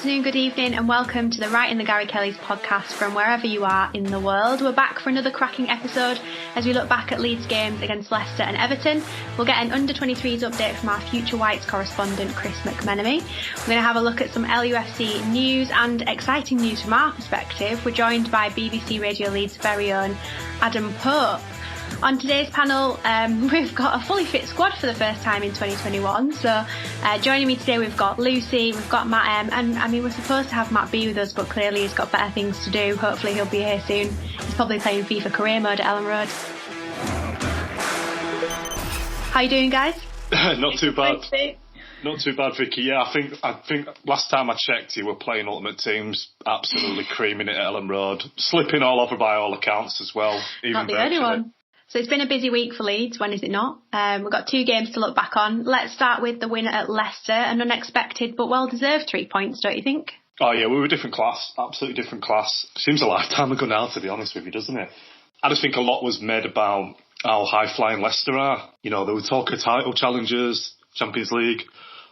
afternoon, good evening, and welcome to the Right in the Gary Kelly's podcast from wherever you are in the world. We're back for another cracking episode as we look back at Leeds games against Leicester and Everton. We'll get an under-23s update from our Future Whites correspondent Chris McMenemy. We're going to have a look at some LUFC news and exciting news from our perspective. We're joined by BBC Radio Leeds' very own Adam Pope. On today's panel, we've got a fully fit squad for the first time in 2021. So joining me today, we've got Lucy, we've got Matt M, and I mean, we're supposed to have Matt B with us, but clearly he's got better things to do. Hopefully he'll be here soon. He's probably playing FIFA career mode at Ellen Road. How you doing, guys? Not too bad. Not too bad, Vicky. Yeah, I think last time I checked, you were playing Ultimate Teams, absolutely creaming it at Ellen Road, slipping all over by all accounts as well. Even not the only one. So it's been a busy week for Leeds, when is it not? We've got 2 games to look back on. Let's start with the winner at Leicester, an unexpected but well-deserved 3 points, don't you think? Oh yeah, we were a different class, absolutely different class. Seems a lifetime ago now, to be honest with you, doesn't it? I just think a lot was made about how high-flying Leicester are. You know, they were talking title challenges, Champions League,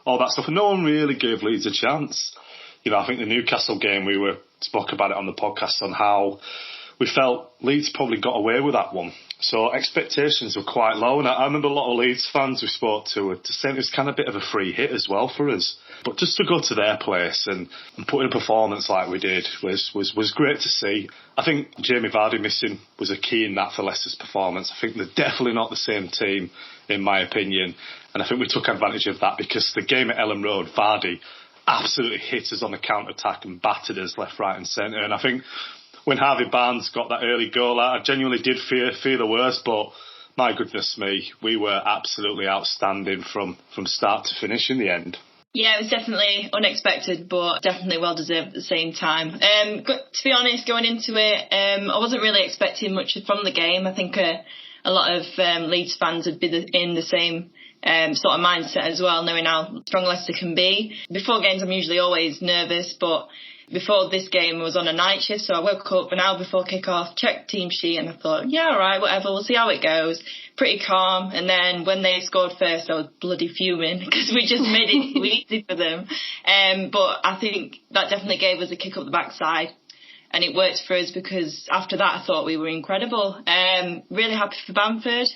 all that stuff, and no one really gave Leeds a chance. You know, I think the Newcastle game, we spoke about it on the podcast on how we felt Leeds probably got away with that one. So expectations were quite low, and I remember a lot of Leeds fans we spoke to saying it was kind of a bit of a free hit as well for us. But just to go to their place and put in a performance like we did was great to see. I think Jamie Vardy missing was a key in that for Leicester's performance. I think they're definitely not the same team, in my opinion, and I think we took advantage of that because the game at Ellen Road, Vardy absolutely hit us on the counter-attack and battered us left, right and centre. And I think when Harvey Barnes got that early goal, I genuinely did fear the worst, but my goodness me, we were absolutely outstanding from start to finish in the end. Yeah, it was definitely unexpected, but definitely well-deserved at the same time. To be honest, going into it, I wasn't really expecting much from the game. I think a lot of Leeds fans would be in the same sort of mindset as well, knowing how strong Leicester can be. Before games, I'm usually always nervous, but before this game, I was on a night shift, so I woke up an hour before kick-off, checked team sheet, and I thought, yeah, all right, whatever, we'll see how it goes. Pretty calm. And then when they scored first, I was bloody fuming because we just made it too easy for them. But I think that definitely gave us a kick up the backside. And it worked for us because after that, I thought we were incredible. Really happy for Bamford.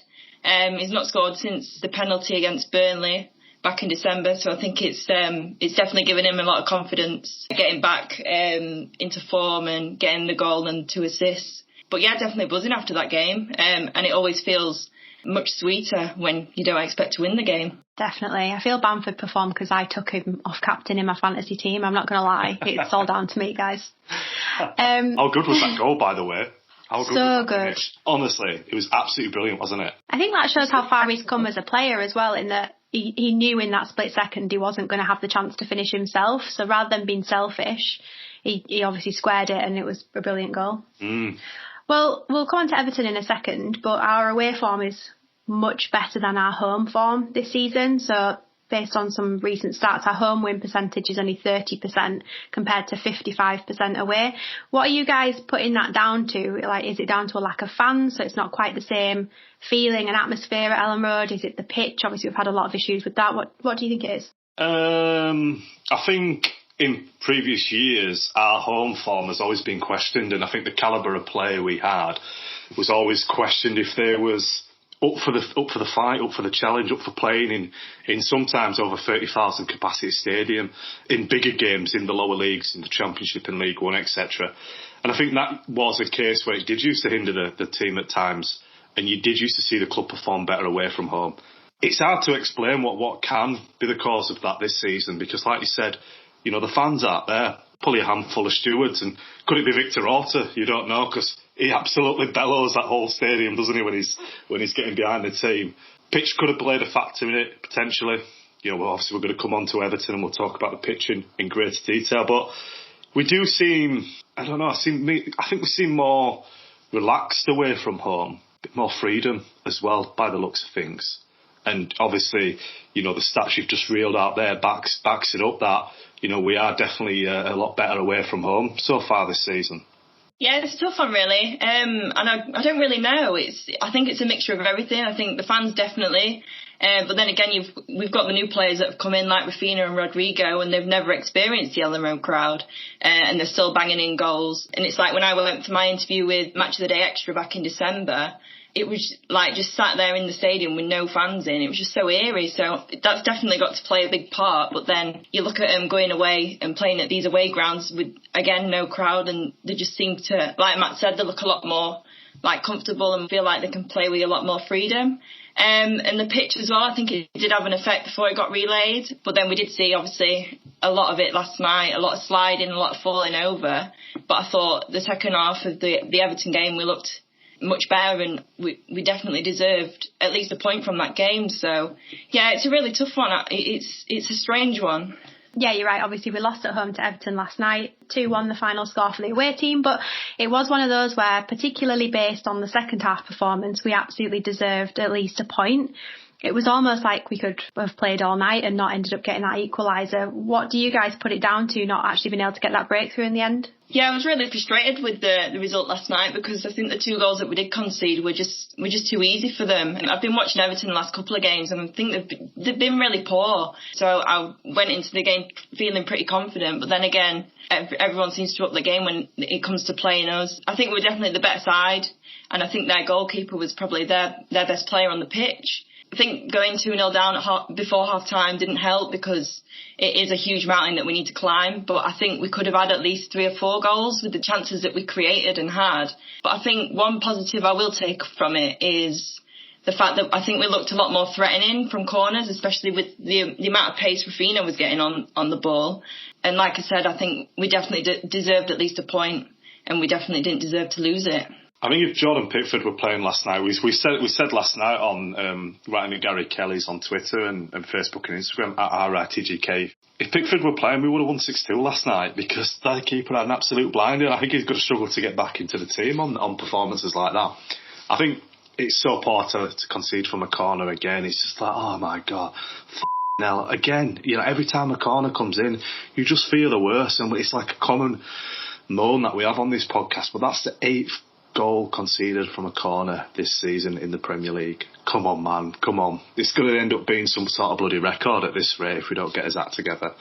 He's not scored since the penalty against Burnley back in December, so I think it's definitely given him a lot of confidence getting back into form and getting the goal and 2 assists. But yeah, definitely buzzing after that game, and it always feels much sweeter when you don't expect to win the game. Definitely. I feel Bamford performed because I took him off captain in my fantasy team. I'm not going to lie, it's all down to me, guys. How good was that goal, by the way? So good. Honestly, it was absolutely brilliant, wasn't it? I think that shows how far he's come as a player as well, in that he knew in that split second he wasn't going to have the chance to finish himself. So rather than being selfish, he obviously squared it, and it was a brilliant goal. Well, we'll come on to Everton in a second, but our away form is much better than our home form this season. So based on some recent stats, our home win percentage is only 30% compared to 55% away. What are you guys putting that down to? Like, is it down to a lack of fans, so it's not quite the same feeling and atmosphere at Ellen Road? Is it the pitch? Obviously, we've had a lot of issues with that. What do you think it is? I think in previous years, our home form has always been questioned, and I think the calibre of play we had was always questioned if there was up for the fight, up for the challenge, up for playing in sometimes over 30,000 capacity stadium, in bigger games in the lower leagues, in the Championship and League One, etc. And I think that was a case where it did used to hinder the team at times, and you did used to see the club perform better away from home. It's hard to explain what can be the cause of that this season, because like you said, you know, the fans out there, probably a handful of stewards, and could it be Victor Orta? You don't know, because he absolutely bellows that whole stadium, doesn't he, when he's getting behind the team. Pitch could have played a factor in it, potentially. You know, well, obviously we're going to come on to Everton and we'll talk about the pitch in greater detail, but we do seem, I don't know, I think we seem more relaxed away from home, a bit more freedom as well, by the looks of things. And obviously, you know, the stats you've just reeled out there backs it up that, you know, we are definitely a lot better away from home so far this season. Yeah, it's a tough one, really. And I don't really know. I think it's a mixture of everything. I think the fans definitely But then again, we've got the new players that have come in like Rafinha and Rodrigo, and they've never experienced the Ellen Road crowd, and they're still banging in goals. And it's like when I went for my interview with Match of the Day Extra back in December, it was like just sat there in the stadium with no fans in. It was just so eerie. So that's definitely got to play a big part. But then you look at them going away and playing at these away grounds with, again, no crowd, and they just seem to, like Matt said, they look a lot more like comfortable and feel like they can play with a lot more freedom. And the pitch as well, I think it did have an effect before it got relayed. But then we did see, obviously, a lot of it last night, a lot of sliding, a lot of falling over. But I thought the second half of the Everton game, we looked much better, and we definitely deserved at least a point from that game. So, yeah, it's a really tough one. It's a strange one. Yeah, you're right. Obviously, we lost at home to Everton last night, 2-1 the final score for the away team, but it was one of those where, particularly based on the second half performance, we absolutely deserved at least a point. It was almost like we could have played all night and not ended up getting that equaliser. What do you guys put it down to, not actually being able to get that breakthrough in the end? Yeah, I was really frustrated with the result last night, because I think the 2 goals that we did concede were just too easy for them. And I've been watching Everton the last couple of games, and I think they've been really poor. So I went into the game feeling pretty confident, but then again, everyone seems to up the game when it comes to playing us. I think we're definitely the better side, and I think their goalkeeper was probably their best player on the pitch. I think going 2-0 down before half-time didn't help, because it is a huge mountain that we need to climb. But I think we could have had at least 3 or 4 goals with the chances that we created and had. But I think one positive I will take from it is the fact that I think we looked a lot more threatening from corners, especially with the amount of pace Rafinha was getting on the ball. And like I said, I think we definitely deserved at least a point, and we definitely didn't deserve to lose it. I think if Jordan Pickford were playing last night, we said last night on writing at Gary Kelly's on Twitter and Facebook and Instagram at RITGK, if Pickford were playing, we would have won 6-2 last night, because their keeper had an absolute blinder. I think he's going to struggle to get back into the team on performances like that. I think it's so poor to concede from a corner again. It's just like, oh my God, now again. Every time a corner comes in, you just feel the worst, and it's like a common moan that we have on this podcast. But that's the 8th goal conceded from a corner this season in the Premier League. Come on, man, come on. It's going to end up being some sort of bloody record at this rate if we don't get his act together.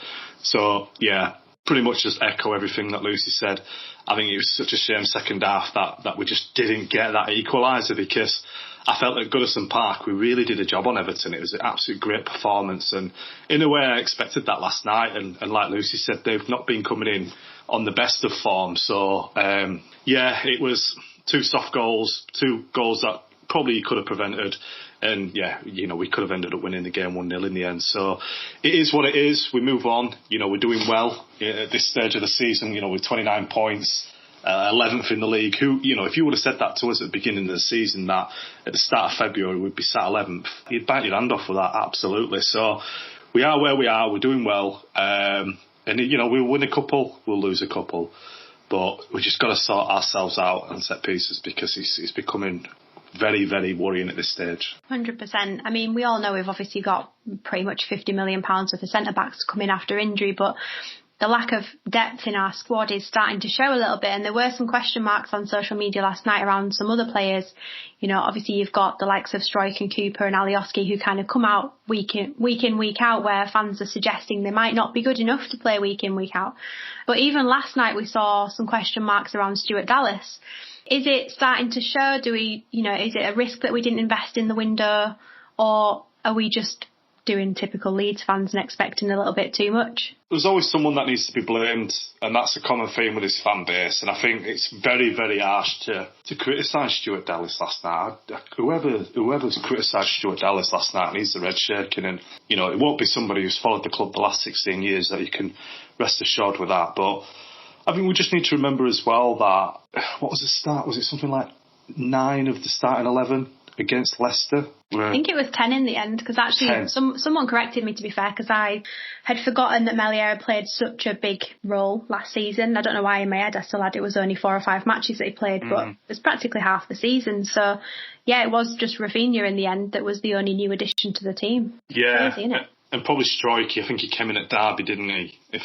So, yeah, pretty much just echo everything that Lucy said. I think it was such a shame second half that we just didn't get that equaliser, because I felt at Goodison Park we really did a job on Everton. It was an absolute great performance, and in a way I expected that last night, and like Lucy said, they've not been coming in on the best of form. So, yeah, it was 2 soft goals, 2 goals that probably you could have prevented. And yeah, we could have ended up winning the game 1-0 in the end. So it is what it is. We move on. We're doing well at this stage of the season, with 29 points, 11th in the league. If you would have said that to us at the beginning of the season, that at the start of February we'd be sat 11th, you'd bite your hand off with that, absolutely. So we are where we are. We're doing well. And, we'll win a couple, we'll lose a couple. But we just got to sort ourselves out on set pieces, because it's becoming very, very worrying at this stage. 100%. I mean, we all know we've obviously got pretty much £50 million worth of centre-backs coming after injury, but the lack of depth in our squad is starting to show a little bit, and there were some question marks on social media last night around some other players. Obviously you've got the likes of Struijk and Cooper and Alioski, who kind of come out week in, week out, where fans are suggesting they might not be good enough to play week in, week out. But even last night we saw some question marks around Stuart Dallas. Is it starting to show? Is it a risk that we didn't invest in the window, or are we just doing typical Leeds fans and expecting a little bit too much? There's always someone that needs to be blamed, and that's a common theme with this fan base. And I think it's very, very harsh to criticise Stuart Dallas last night. Whoever's criticised Stuart Dallas last night needs the red shaking, and it won't be somebody who's followed the club the last 16 years that you can rest assured with that. But I think we just need to remember as well that, what was the start? Was it something like 9 of the starting 11 against Leicester? I think it was 10 in the end, because actually someone corrected me, to be fair, because I had forgotten that Melier played such a big role last season. I don't know why in my head I still had it was only 4 or 5 matches that he played, but it was practically half the season. So yeah, it was just Rafinha in the end that was the only new addition to the team. Yeah. Crazy, isn't it? And probably Struijk, I think he came in at Derby, didn't he? If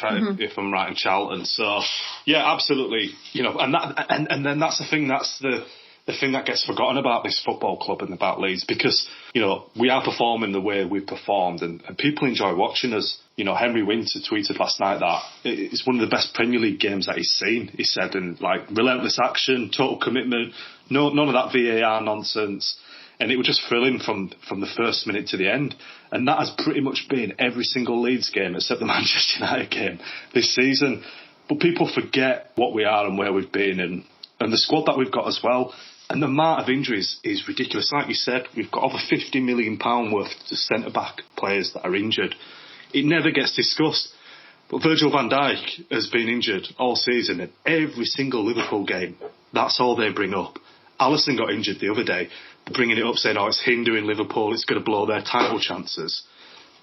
I'm right, in Charlton. So yeah, absolutely. And then that's the thing. That's the the thing that gets forgotten about this football club and about Leeds, because, you know, we are performing the way we've performed and people enjoy watching us. You know, Henry Winter tweeted last night that it's one of the best Premier League games that he's seen, he said, and like relentless action, total commitment, none of that VAR nonsense. And it was just thrilling from the first minute to the end. And that has pretty much been every single Leeds game except the Manchester United game this season. But people forget what we are and where we've been and the squad that we've got as well. And the amount of injuries is ridiculous. Like you said, we've got over £50 million worth of centre-back players that are injured. It never gets discussed. But Virgil van Dijk has been injured all season in every single Liverpool game. That's all they bring up. Alisson got injured the other day, bringing it up saying, it's hindering Liverpool, it's going to blow their title chances.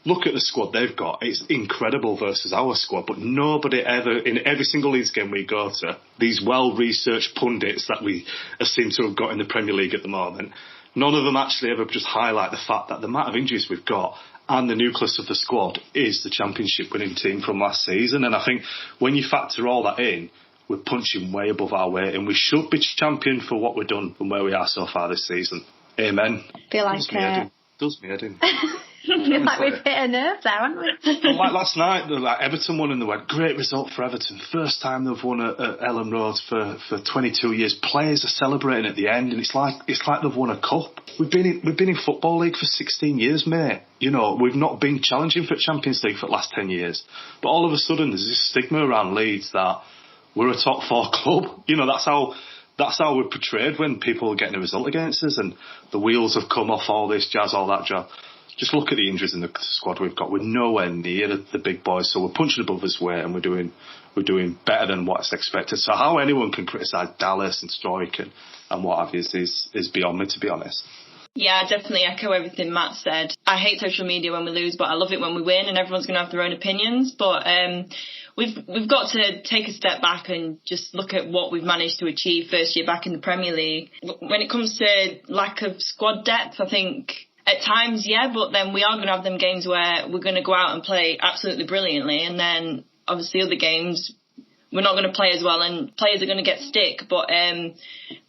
Look at the squad they've got. It's incredible versus our squad, but nobody ever, in every single Leeds game we go to, these well-researched pundits that we seem to have got in the Premier League at the moment, none of them actually ever just highlight the fact that the amount of injuries we've got and the nucleus of the squad is the championship winning team from last season. And I think when you factor all that in, we're punching way above our weight and we should be champion for what we've done and where we are so far this season. Amen. Feel like does me head in. I feel like we've hit a nerve there, haven't we? Like last night, Everton won in the wet. Great result for Everton. First time they've won at Ellen Road for 22 years. Players are celebrating at the end, and it's like they've won a cup. We've been in Football League for 16 years, mate. You know, we've not been challenging for Champions League for the last 10 years. But all of a sudden, there's this stigma around Leeds that we're a top 4 club. You know, that's how we're portrayed when people are getting a result against us, and the wheels have come off all this jazz, all that jazz. Just look at the injuries in the squad we've got. We're nowhere near the big boys, so we're punching above his weight, and we're doing better than what's expected. So how anyone can criticise Dallas and Stoic and what have you is beyond me, to be honest. Yeah, I definitely echo everything Matt said. I hate social media when we lose, but I love it when we win, and everyone's going to have their own opinions. But we've got to take a step back and just look at what we've managed to achieve first year back in the Premier League. When it comes to lack of squad depth, I think at times, yeah, but then we are going to have them games where we're going to go out and play absolutely brilliantly, and then obviously other games we're not going to play as well, and players are going to get stick. But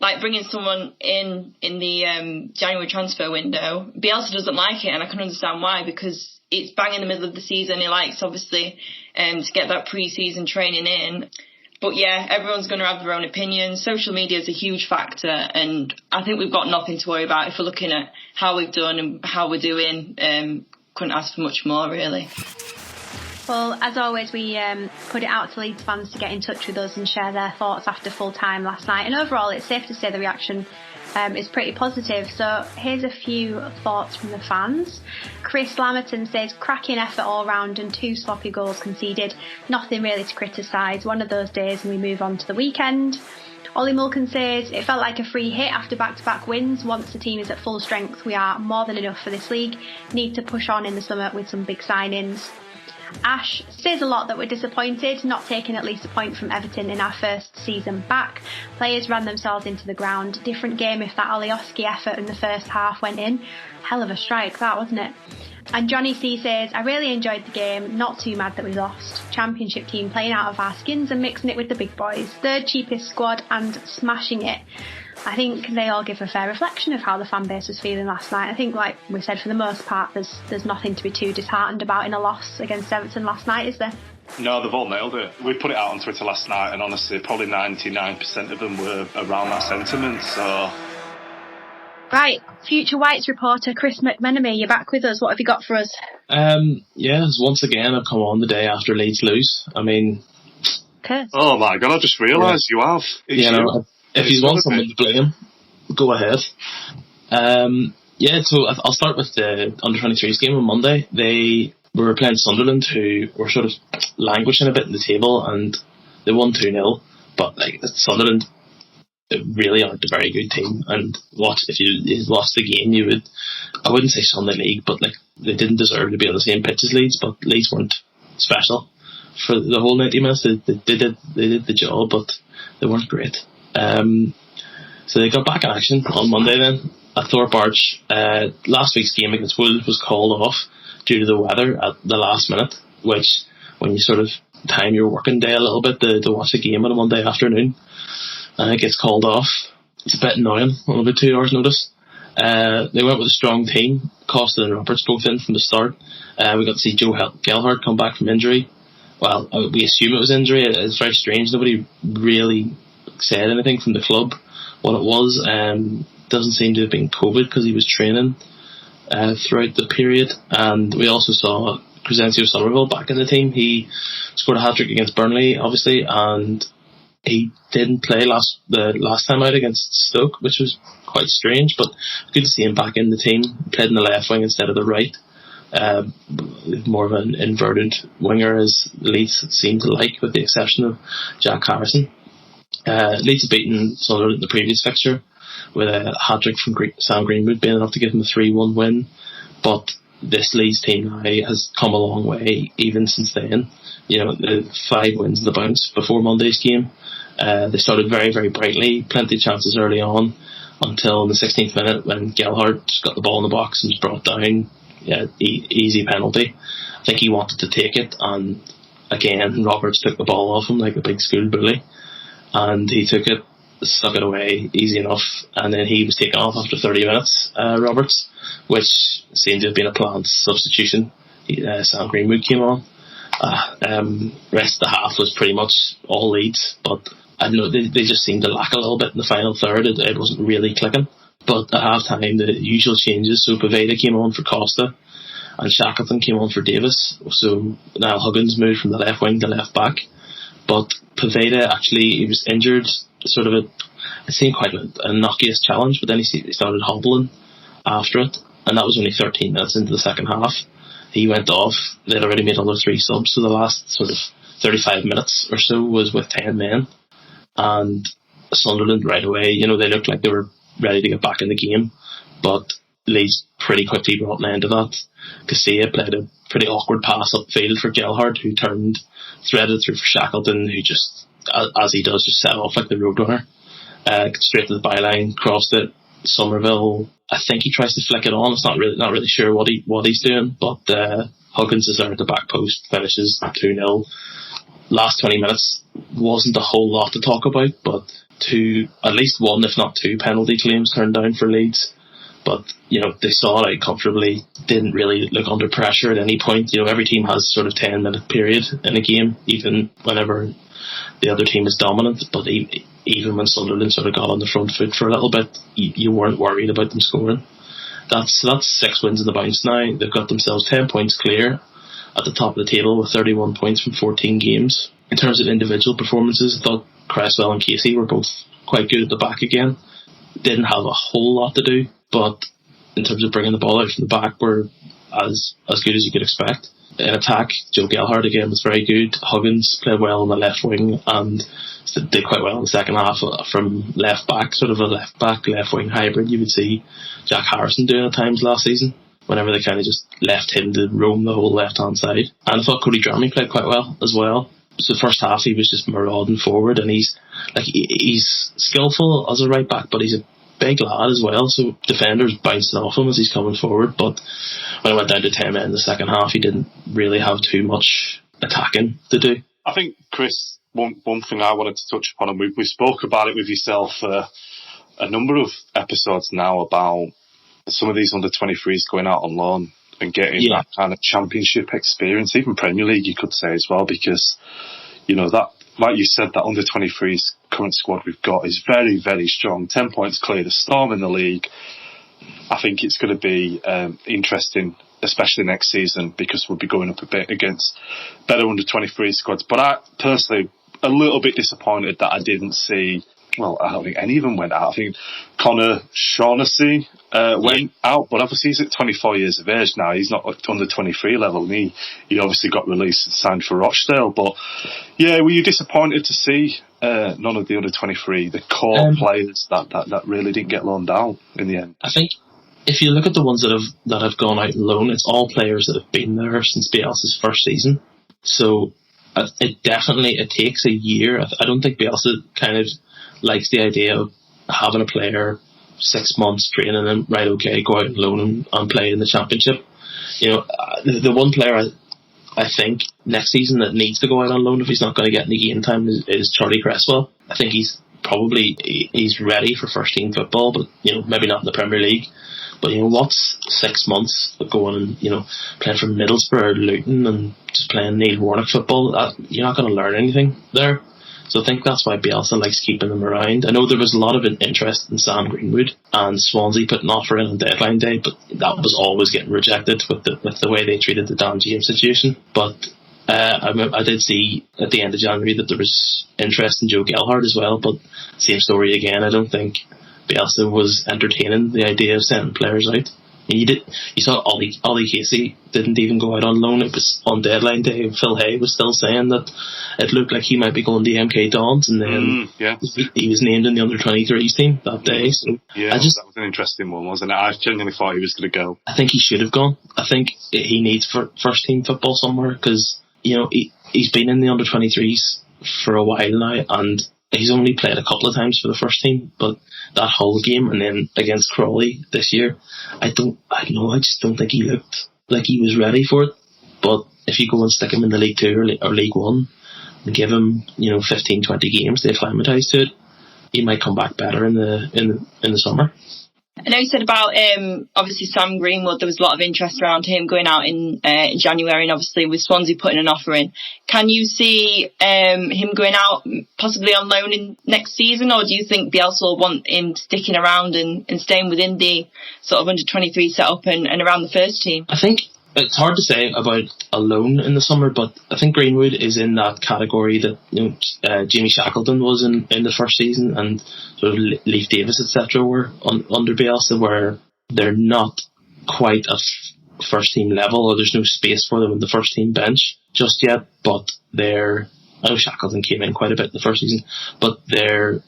like bringing someone in the January transfer window, Bielsa doesn't like it, and I can understand why, because it's bang in the middle of the season. He likes, obviously, to get that pre-season training in. But yeah, everyone's going to have their own opinions. Social media is a huge factor, and I think we've got nothing to worry about if we're looking at how we've done and how we're doing. Couldn't ask for much more, really. Well, as always, we put it out to Leeds fans to get in touch with us and share their thoughts after full time last night. And overall, it's safe to say the reaction is pretty positive. So here's a few thoughts from the fans. Chris Lamerton says, cracking effort all round and 2 sloppy goals conceded. Nothing really to criticise. One of those days and we move on to the weekend. Ollie Mulkin says, it felt like a free hit after back-to-back wins. Once the team is at full strength, we are more than enough for this league. Need to push on in the summer with some big signings. Ash says a lot that we're disappointed, not taking at least a point from Everton in our first season back. Players ran themselves into the ground. Different game if that Alioski effort in the first half went in. Hell of a strike that, wasn't it? And Johnny C says, I really enjoyed the game, not too mad that we lost. Championship team playing out of our skins and mixing it with the big boys. Third cheapest squad and smashing it. I think they all give a fair reflection of how the fan base was feeling last night. I think, like we said, for the most part, there's nothing to be too disheartened about in a loss against Everton last night, is there? No, they've all nailed it. We put it out on Twitter last night, and honestly, probably 99% of them were around that sentiment. So, right, future Whites reporter Chris McMenemy, you're back with us. What have you got for us? Once again, I've come on the day after Leeds lose. I mean, Curse. Oh my God! I just realised you have. If you want someone to blame, go ahead. So I'll start with the under-23s game on Monday. We were playing Sunderland, who were sort of languishing a bit in the table, and they won 2-0. But Sunderland really aren't a very good team. And if you watched the game, I wouldn't say Sunday League, but they didn't deserve to be on the same pitch as Leeds. But Leeds weren't special for the whole 90 minutes. They did the job, but they weren't great. So they got back in action on Monday then at Thorpe Arch. Last week's game against Wolves was called off due to the weather at the last minute, which when you sort of time your working day a little bit to watch a game on a Monday afternoon, it gets called off. it's a bit annoying on about 2 hours notice. They went with a strong team. Costa and Roberts both in from the start. We got to see Joe Gelhardt come back from injury. Well, we assume it was injury. It's very strange. Nobody really said anything from the club what it was. Doesn't seem to have been COVID because he was training throughout the period. And we also saw Crescencio Somerville back in the team. He scored a hat-trick against Burnley, obviously, and he didn't play the last time out against Stoke, which was quite strange, but good to see him back in the team. Played in the left wing instead of the right. More of an inverted winger, as Leeds seem to like, with the exception of Jack Harrison. Leeds had beaten Sunderland in the previous fixture with a hat-trick from Sam Greenwood being enough to give them a 3-1 win, but this Leeds team now has come a long way even since then. The 5 wins in the bounce before Monday's game. They started very, very brightly, plenty of chances early on, until in the 16th minute when Gelhardt just got the ball in the box and was brought down. Easy penalty. I think he wanted to take it, and again Roberts took the ball off him like a big school bully, and he took it, stuck it away easy enough, and then he was taken off after 30 minutes, Roberts, which seemed to have been a planned substitution. Sam Greenwood came on. Rest of the half was pretty much all Leeds, but I don't know, they just seemed to lack a little bit in the final third. It wasn't really clicking. But at half time, the usual changes. So Poveda came on for Costa, and Shackleton came on for Davis. So Niall Huggins moved from the left wing to left back. But Poveda actually, he was injured, it seemed quite an innocuous challenge, but then he started hobbling after it, and that was only 13 minutes into the second half. He went off. They'd already made another 3 subs, so the last sort of 35 minutes or so was with 10 men. And Sunderland right away, they looked like they were ready to get back in the game, but Leeds pretty quickly brought an end to that. Casilla played a pretty awkward pass upfield for Gelhardt, who threaded through for Shackleton, who just, as he does, just set off like the roadrunner. Straight to the byline, crossed it. Somerville, I think he tries to flick it on. It's not really sure what he's doing, but Huggins is there at the back post, finishes 2-0. Last 20 minutes wasn't a whole lot to talk about, but at least 1, if not 2 penalty claims turned down for Leeds. But they saw it out comfortably, didn't really look under pressure at any point. Every team has sort of 10-minute period in a game, even whenever the other team is dominant. But even when Sunderland sort of got on the front foot for a little bit, you weren't worried about them scoring. That's 6 wins in the bounce now. They've got themselves 10 points clear at the top of the table with 31 points from 14 games. In terms of individual performances, I thought Cresswell and Casey were both quite good at the back again. Didn't have a whole lot to do, but in terms of bringing the ball out from the back, were as good as you could expect. In attack, Joe Gelhardt again was very good. Huggins played well on the left wing and did quite well in the second half from left back, sort of a left back, left wing hybrid. You would see Jack Harrison doing at times last season, whenever they kind of just left him to roam the whole left hand side. And I thought Cody Drammy played quite well as well. So the first half he was just marauding forward, and he's skillful as a right back, but he's a big lad as well, so defenders bouncing off him as he's coming forward. But when I went down to 10 men in the second half, he didn't really have too much attacking to do. I think, Chris, one thing I wanted to touch upon, and we spoke about it with yourself a number of episodes now, about some of these under-23s going out on loan and getting that kind of championship experience, even Premier League you could say as well, because that, like you said, that under-23s current squad we've got is very, very strong. 10 points clear, the Storm in the league. I think it's going to be interesting, especially next season, because we'll be going up a bit against better under-23 squads. But I personally a little bit disappointed that I didn't see. Well, I don't think any of them went out. I think Connor Shaughnessy went out, but obviously he's at 24 years of age now. He's not on the 23 level, and he obviously got released and signed for Rochdale. But yeah, were you disappointed to see none of the under 23, the core players that really didn't get loaned out in the end? I think if you look at the ones that have gone out on loan, it's all players that have been there since Bielsa's first season. So it takes a year. I don't think Bielsa kind of likes the idea of having a player 6 months training him, right, okay, go out and loan him and play in the championship. The one player I think next season that needs to go out on loan if he's not going to get any game time is Charlie Cresswell. I think he's probably he's ready for first team football, but maybe not in the Premier League. But what's 6 months of going and playing for Middlesbrough or Luton and just playing Neil Warnock football? You're not going to learn anything there. So I think that's why Bielsa likes keeping them around. I know there was a lot of interest in Sam Greenwood, and Swansea put an offer in on deadline day, but that was always getting rejected with the way they treated the Dan James situation. But I did see at the end of January that there was interest in Joe Gelhardt as well, but same story again. I don't think Bielsa was entertaining the idea of sending players out. You saw Ollie Casey didn't even go out on loan. It was on deadline day. Phil Hay was still saying that it looked like he might be going to MK Dons, and then he was named in the under-23s team that day. So that was an interesting one, wasn't it? I genuinely thought he was going to go. I think he should have gone. I think he needs first team football somewhere, because he's been in the under-23s for a while now, and he's only played a couple of times for the first team, but that whole game and then against Crawley this year, I just don't think he looked like he was ready for it. But if you go and stick him in the League 2 or League 1 and give him 15-20 games to acclimatise to it, he might come back better in the summer. I know you said about obviously Sam Greenwood, there was a lot of interest around him going out in January, and obviously with Swansea putting an offer in. Can you see him going out possibly on loan in next season, or do you think Bielsa will want him sticking around and staying within the sort of under-23 setup and around the first team? I think it's hard to say about a loan in the summer, but I think Greenwood is in that category that Jamie Shackleton was in the first season, and sort of Leif Davis, etc. were under Bielsa, where they're not quite at first team level, or there's no space for them in the first team bench just yet. But I know Shackleton came in quite a bit in the first season, but they're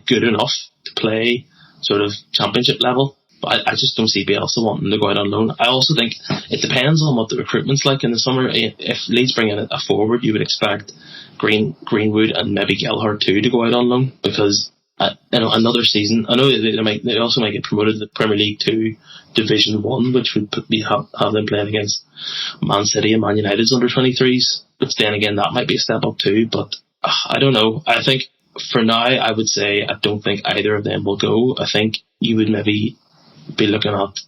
good enough to play sort of championship level. I just don't see Bielsa wanting to go out on loan. I also think it depends on what the recruitment's like in the summer. If Leeds bring in a forward, you would expect Greenwood and maybe Gelhardt too to go out on loan, because another season, I know they also might get promoted to the Premier League 2 Division 1, which would have them playing against Man City and Man United's under-23s. But then again, that might be a step up too. But I don't know. I think for now, I would say I don't think either of them will go. I think you would maybe be looking at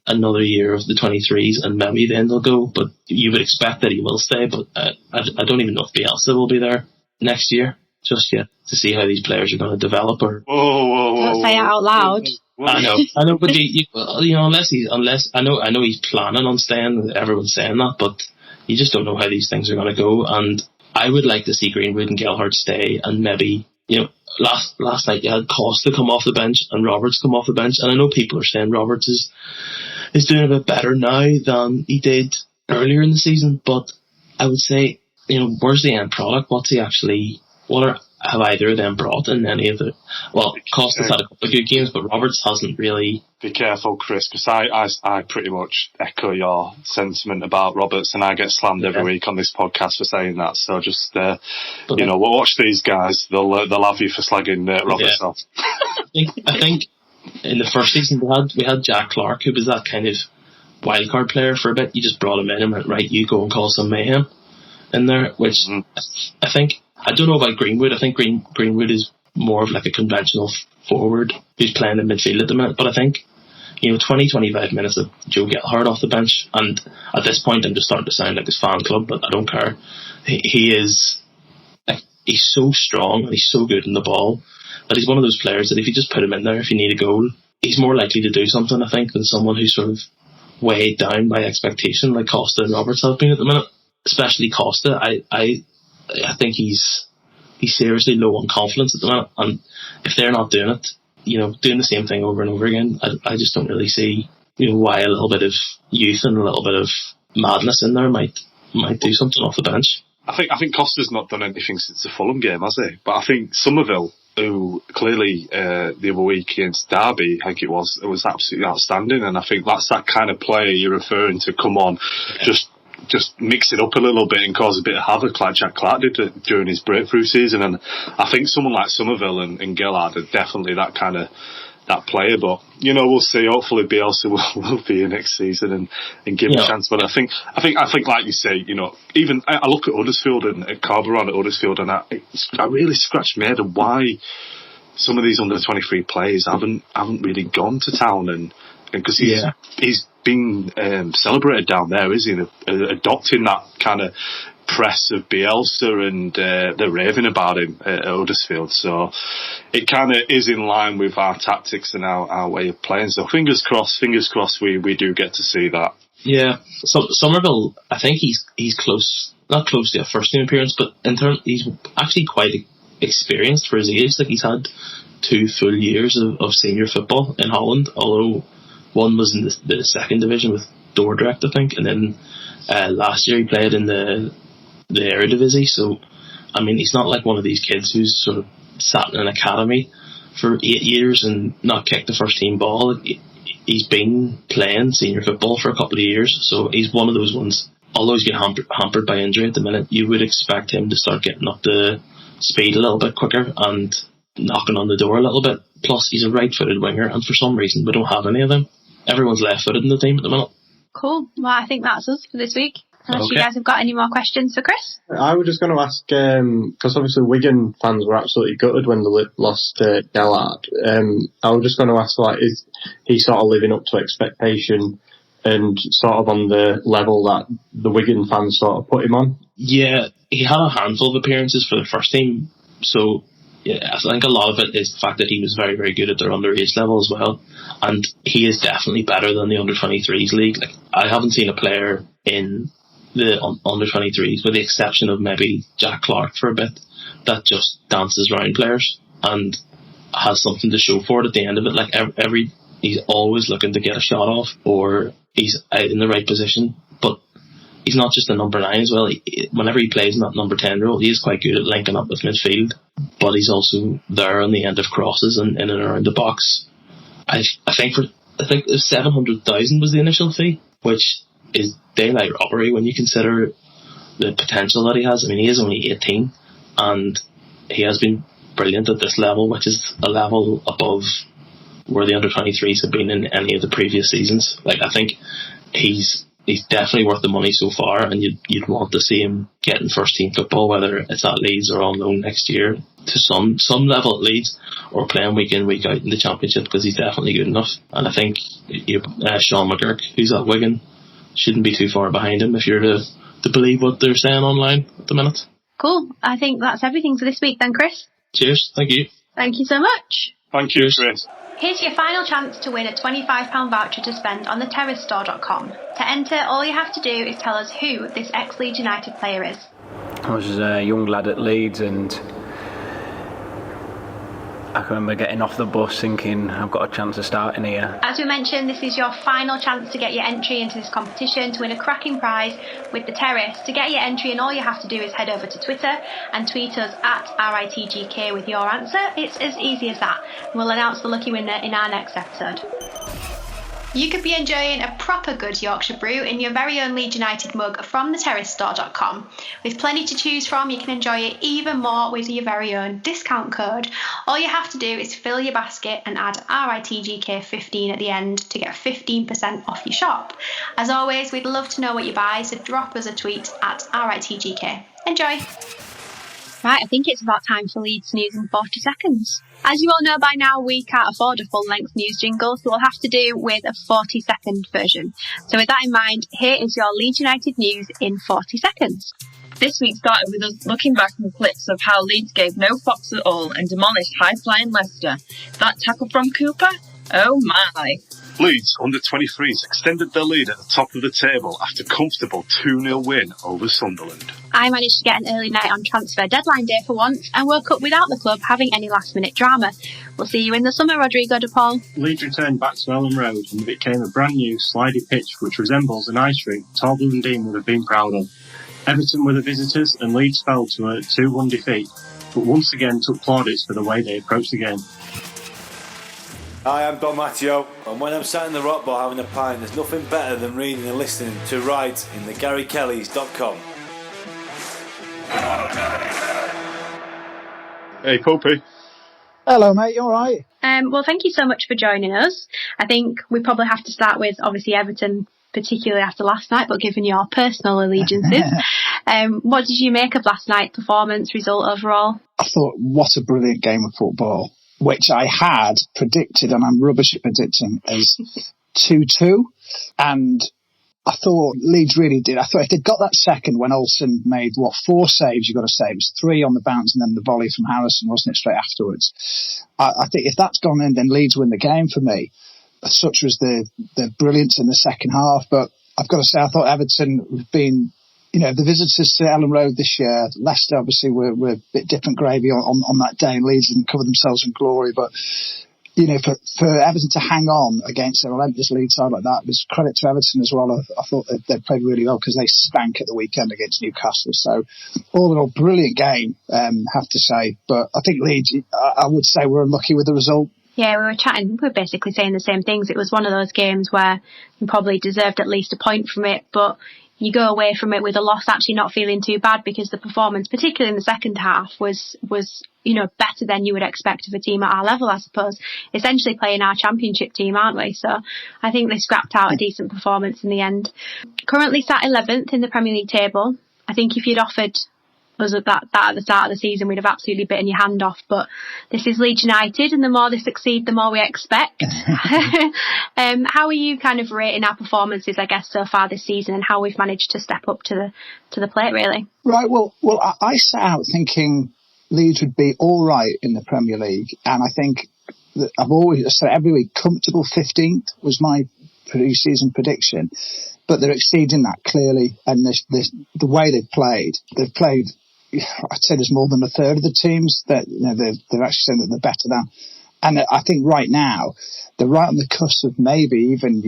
another year of the 23s, and maybe then they'll go, but you would expect that he will stay. But I don't even know if Bielsa will be there next year just yet to see how these players are going to develop. Or don't say it out loud. I know, but unless I know he's planning on staying. Everyone's saying that, but you just don't know how these things are going to go. And I would like to see Greenwood and Gelhardt stay, and maybe last night you had Costa come off the bench and Roberts come off the bench, and I know people are saying Roberts is doing a bit better now than he did earlier in the season, but I would say, where's the end product? Have either of them brought in any of the... Well, Costa's had a couple of good games, but Roberts hasn't really... Be careful, Chris, because I pretty much echo your sentiment about Roberts, and I get slammed every week on this podcast for saying that. So just, we'll watch these guys. They'll have you for slagging Roberts off. I think in the first season we had Jack Clark, who was that kind of wildcard player for a bit. You just brought him in and went, right, you go and cause some mayhem in there, which I think... I don't know about Greenwood. I think Greenwood is more of like a conventional forward who's playing in midfield at the minute. But I think, 20-25 minutes of Joe Gelhardt off the bench, and at this point I'm just starting to sound like his fan club, but I don't care. He's so strong and he's so good in the ball that he's one of those players that if you just put him in there, if you need a goal, he's more likely to do something, I think, than someone who's sort of weighed down by expectation like Costa and Roberts have been at the minute. Especially Costa. I think he's seriously low on confidence at the minute, and if they're not doing it, doing the same thing over and over again, I just don't really see why a little bit of youth and a little bit of madness in there might do something off the bench. I think Costa's not done anything since the Fulham game, has he? But I think Somerville, who clearly the other week against Derby, I think it was absolutely outstanding, and I think that's that kind of player you're referring to. Come on, just mix it up a little bit and cause a bit of havoc like Jack Clark did during his breakthrough season. And I think someone like Somerville and Gelhardt are definitely that kind that player. But we'll see. Hopefully Bielsa will be here next season and give him a chance. But I think like you say, even I look at Huddersfield and at Corberan at Huddersfield, and I really scratched my head of why some of these under-23 players haven't really gone to town, and because he's been celebrated down there, isn't he? Adopting that kind of press of Bielsa, and they're raving about him at Huddersfield. So it kind of is in line with our tactics and our way of playing. So fingers crossed we do get to see that. Yeah, so Somerville, I think he's close, not close to a first team appearance, but he's actually quite experienced for his age. Like, he's had 2 full years of senior football in Holland, although one was in the second division with Dordrecht, I think, and then last year he played in the Eredivisie. So I mean, he's not like one of these kids who's sort of sat in an academy for 8 years and not kicked the first team ball. He's been playing senior football for a couple of years, so he's one of those ones. Although he's getting hampered by injury at the minute, you would expect him to start getting up to speed a little bit quicker and knocking on the door a little bit. Plus, he's a right-footed winger, and for some reason we don't have any of them. Everyone's left-footed in the team at the minute. Cool. Well, I think that's us for this week. Unless you guys have got any more questions for Chris? I was just going to ask, because obviously Wigan fans were absolutely gutted when they lost Gellard. I was just going to ask, like, is he sort of living up to expectation and sort of on the level that the Wigan fans sort of put him on? Yeah, he had a handful of appearances for the first team, so yeah, I think a lot of it is the fact that he was very, very good at their underage level as well, and he is definitely better than the under-23s league. Like, I haven't seen a player in the under-23s, with the exception of maybe Jack Clark for a bit, that just dances around players and has something to show for it at the end of it. Like, he's always looking to get a shot off, or he's out in the right position. But he's not just a number 9 as well. Whenever he plays in that number 10 role, he is quite good at linking up with midfield, but he's also there on the end of crosses and in and around the box. I think 700,000 was the initial fee, which is daylight robbery when you consider the potential that he has. I mean, he is only 18 and he has been brilliant at this level, which is a level above where the under-23s have been in any of the previous seasons. Like, I think he's definitely worth the money so far, and you'd want to see him getting first team football, whether it's at Leeds or on loan next year to some level at Leeds, or playing week in, week out in the Championship, because he's definitely good enough. And I think Sean McGurk, who's at Wigan, shouldn't be too far behind him if you're to believe what they're saying online at the minute. Cool. I think that's everything for this week then, Chris. Cheers. Thank you. Thank you so much. Thank you, Chris. Here's your final chance to win a £25 voucher to spend on theterracestore.com. To enter, all you have to do is tell us who this ex-Leeds United player is. I was a young lad at Leeds, and I can remember getting off the bus thinking, I've got a chance of starting here. As we mentioned, this is your final chance to get your entry into this competition to win a cracking prize with The Terrace. To get your entry, and all you have to do is head over to Twitter and tweet us at RITGK with your answer. It's as easy as that. We'll announce the lucky winner in our next episode. You could be enjoying a proper good Yorkshire brew in your very own Leeds United mug from theterracestore.com. With plenty to choose from, you can enjoy it even more with your very own discount code. All you have to do is fill your basket and add RITGK15 at the end to get 15% off your shop. As always, we'd love to know what you buy, so drop us a tweet at RITGK. Enjoy! Right, I think it's about time for Leeds News in 40 seconds. As you all know by now, we can't afford a full-length news jingle, so we'll have to do with a 40-second version. So with that in mind, here is your Leeds United news in 40 seconds. This week started with us looking back on clips of how Leeds gave no fucks at all and demolished high-flying Leicester. That tackle from Cooper? Oh my! Leeds under-23s extended their lead at the top of the table after comfortable 2-0 win over Sunderland. I managed to get an early night on transfer deadline day for once and woke up without the club having any last-minute drama. We'll see you in the summer, Rodrigo de Paul. Leeds returned back to Ellen Road and it became a brand new slidey pitch which resembles an ice rink Tall Blue and Dean would have been proud of. Everton were the visitors and Leeds fell to a 2-1 defeat, but once again took plaudits for the way they approached the game. Hi, I'm Don Matteo, and when I'm sat in the rock bar having a pint, there's nothing better than reading and listening to Right in the GaryKellys.com. Hey, Popey. Hello, mate. You all right? Well, thank you so much for joining us. I think we probably have to start with, obviously, Everton, particularly after last night, but given your personal allegiances. What did you make of last night's performance, result overall? I thought, what a brilliant game of football, which I had predicted, and I'm rubbish at predicting, as 2-2. And I thought Leeds really did. I thought if they'd got that second when Olsen made, 4 saves, you've got to say. It was 3 on the bounce and then the volley from Harrison, wasn't it, straight afterwards. I think if that's gone in, then Leeds win the game for me. Such was the brilliance in the second half. But I've got to say, I thought Everton have been, the visitors to Ellen Road this year. Leicester, obviously, were a bit different gravy on that day, and Leeds didn't cover themselves in glory. But for Everton to hang on against a relentless Leeds side like that was credit to Everton as well. I thought they played really well because they stank at the weekend against Newcastle. So, all in all, brilliant game, have to say. But I think Leeds, I would say, were unlucky with the result. Yeah, we were basically saying the same things. It was one of those games where we probably deserved at least a point from it, but you go away from it with a loss actually not feeling too bad because the performance, particularly in the second half, was better than you would expect of a team at our level, I suppose. Essentially playing our championship team, aren't we? So I think they scrapped out a decent performance in the end. Currently sat 11th in the Premier League table. I think if you'd offered us that at the start of the season, we'd have absolutely bitten your hand off. But this is Leeds United, and the more they succeed, the more we expect. How are you kind of rating our performances, I guess, so far this season, and how we've managed to step up to the plate, really? Right. Well, I set out thinking Leeds would be all right in the Premier League, and I think that I've always said every week comfortable 15th was my pre-season prediction, but they're exceeding that clearly, and the way they've played. I'd say there's more than a third of the teams that they're actually saying that they're better than. And I think right now they're right on the cusp of maybe even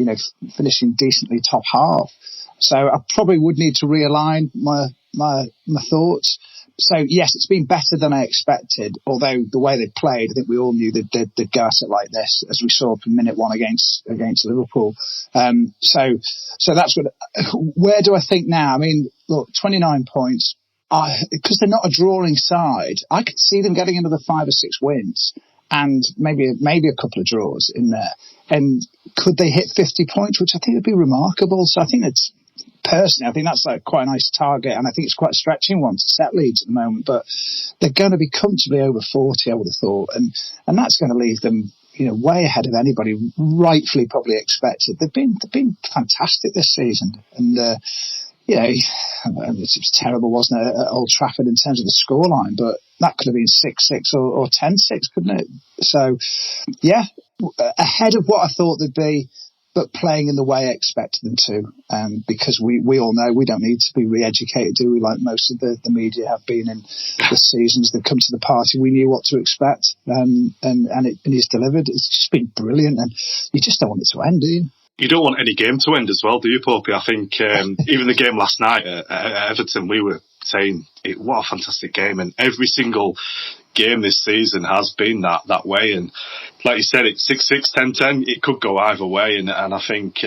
finishing decently top half. So I probably would need to realign my thoughts. So yes, it's been better than I expected. Although the way they played, I think we all knew they'd go at it like this, as we saw from minute one against Liverpool. So that's what. Where do I think now? I mean, look, 29 points. Because they're not a drawing side, I could see them getting another 5 or 6 wins and maybe a couple of draws in there. And could they hit 50 points, which I think would be remarkable. So I think personally, I think that's quite a nice target, and I think it's quite a stretching one to set Leeds at the moment. But they're going to be comfortably over 40, I would have thought, and that's going to leave them way ahead of anybody rightfully probably expected. They've been fantastic this season, and it was terrible, wasn't it, at Old Trafford in terms of the scoreline, but that could have been 6-6 or 10-6, couldn't it? So, yeah, ahead of what I thought they'd be, but playing in the way I expected them to, because we all know we don't need to be re-educated, do we, like most of the media have been in the seasons. They've come to the party, we knew what to expect, and he's delivered. It's just been brilliant, and you just don't want it to end, do you? You don't want any game to end as well, do you, Popey? I think even the game last night at Everton, we were saying, what a fantastic game. And every single game this season has been that way. And like you said, it's 6-6, 10-10. It could go either way. And I think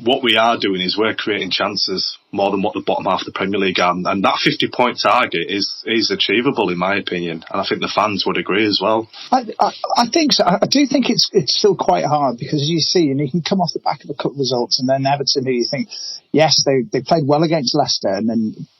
what we are doing is we're creating chances more than what the bottom half of the Premier League are. And that 50-point target is achievable, in my opinion. And I think the fans would agree as well. I think so. I do think it's still quite hard because, as you see, and you can come off the back of a couple of results, and then Everton, who you think, yes, they played well against Leicester,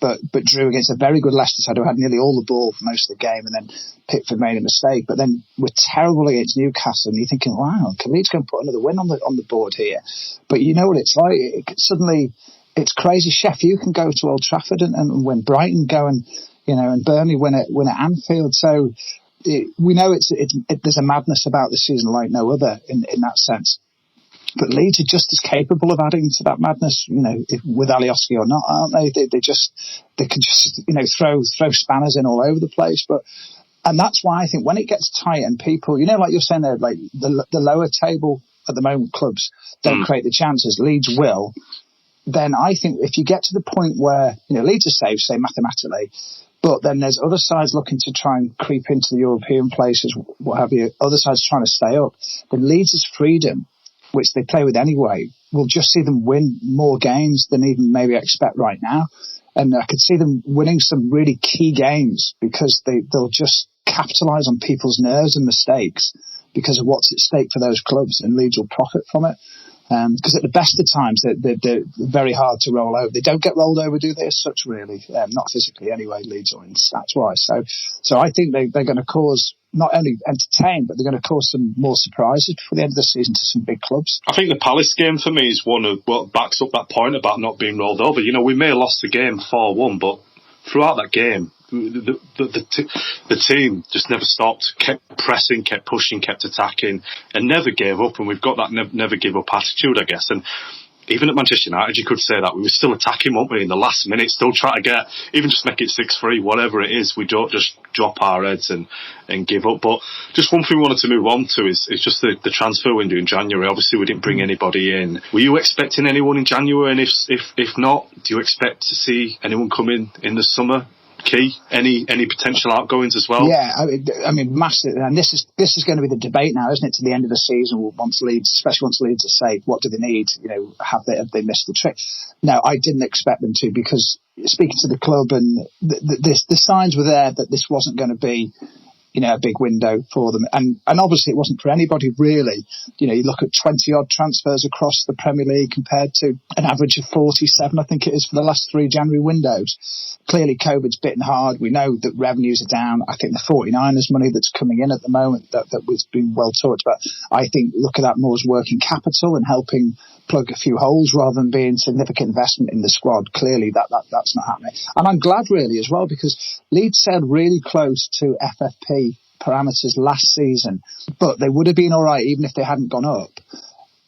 but drew against a very good Leicester side who had nearly all the ball for most of the game, and then Pickford made a mistake. But then we're terrible against Newcastle, and you're thinking, wow, can Leeds go and put another win on the board here? But you know what it's like. Suddenly, it's crazy. Sheffield can go to Old Trafford and win. Brighton go and Burnley win at Anfield. So we know there's a madness about the season like no other in that sense. But Leeds are just as capable of adding to that madness, with Alioski or not, aren't they? They can just throw spanners in all over the place. And that's why I think when it gets tight and people, like you're saying there, like the lower table at the moment, clubs don't create the chances. Leeds will. Then I think if you get to the point where Leeds are safe, say mathematically, but then there's other sides looking to try and creep into the European places, what have you, other sides trying to stay up, then Leeds' freedom, which they play with anyway, will just see them win more games than even maybe I expect right now. And I could see them winning some really key games because they'll just capitalise on people's nerves and mistakes because of what's at stake for those clubs, and Leeds will profit from it. Because at the best of times, they're very hard to roll over. They don't get rolled over, do they, as such, really? Not physically anyway, Leeds, or in stats-wise. So I think they're going to cause, not only entertain, but they're going to cause some more surprises before the end of the season to some big clubs. I think the Palace game for me is one of what backs up that point about not being rolled over. You know, we may have lost the game 4-1, but throughout that game, the team just never stopped, kept pressing, kept pushing, kept attacking, and never gave up. And we've got that never give up attitude, I guess. And even at Manchester United, you could say that we were still attacking, weren't we, in the last minute, still trying to get, even just make it 6-3, whatever it is. We don't just drop our heads and give up. But just one thing we wanted to move on to is just the transfer window in January. Obviously, we didn't bring anybody in. Were you expecting anyone in January? And if not, do you expect to see anyone come in the summer? Key, any potential outgoings as well? Yeah, I mean, massive. And this is going to be the debate now, isn't it? To the end of the season, once Leeds, especially once Leeds are safe, what do they need? You know, have they missed the trick? No, I didn't expect them to, because speaking to the club, and the signs were there that this wasn't going to be, you know, a big window for them. And obviously it wasn't for anybody, really. You know, you look at 20 odd transfers across the Premier League compared to an average of 47, I think it is, for the last 3 January windows. Clearly COVID's bitten hard. We know that revenues are down. I think the 49ers money that's coming in at the moment that was been well talked about, I think look at that more as working capital and helping plug a few holes rather than being significant investment in the squad. Clearly that's not happening. And I'm glad, really, as well, because Leeds sailed really close to FFP parameters last season, but they would have been all right even if they hadn't gone up,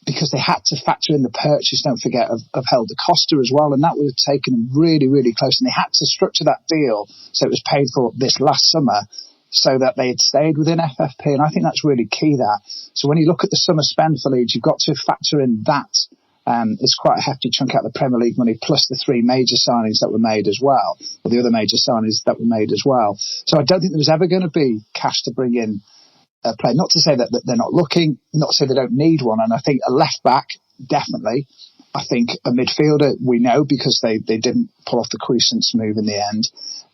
because they had to factor in the purchase, don't forget, of Helder Costa as well, and that would have taken them really, really close. And they had to structure that deal so it was paid for this last summer, so that they had stayed within FFP, and I think that's really key, that. So when you look at the summer spend for Leeds, you've got to factor in that. It's quite a hefty chunk out of the Premier League money, plus the 3 major signings that were made as well, or the other major signings that were made as well. So I don't think there was ever going to be cash to bring in a player. Not to say that they're not looking, not to say they don't need one, and I think a left back, definitely. I think a midfielder, we know, because they didn't pull off the Cuisance move in the end.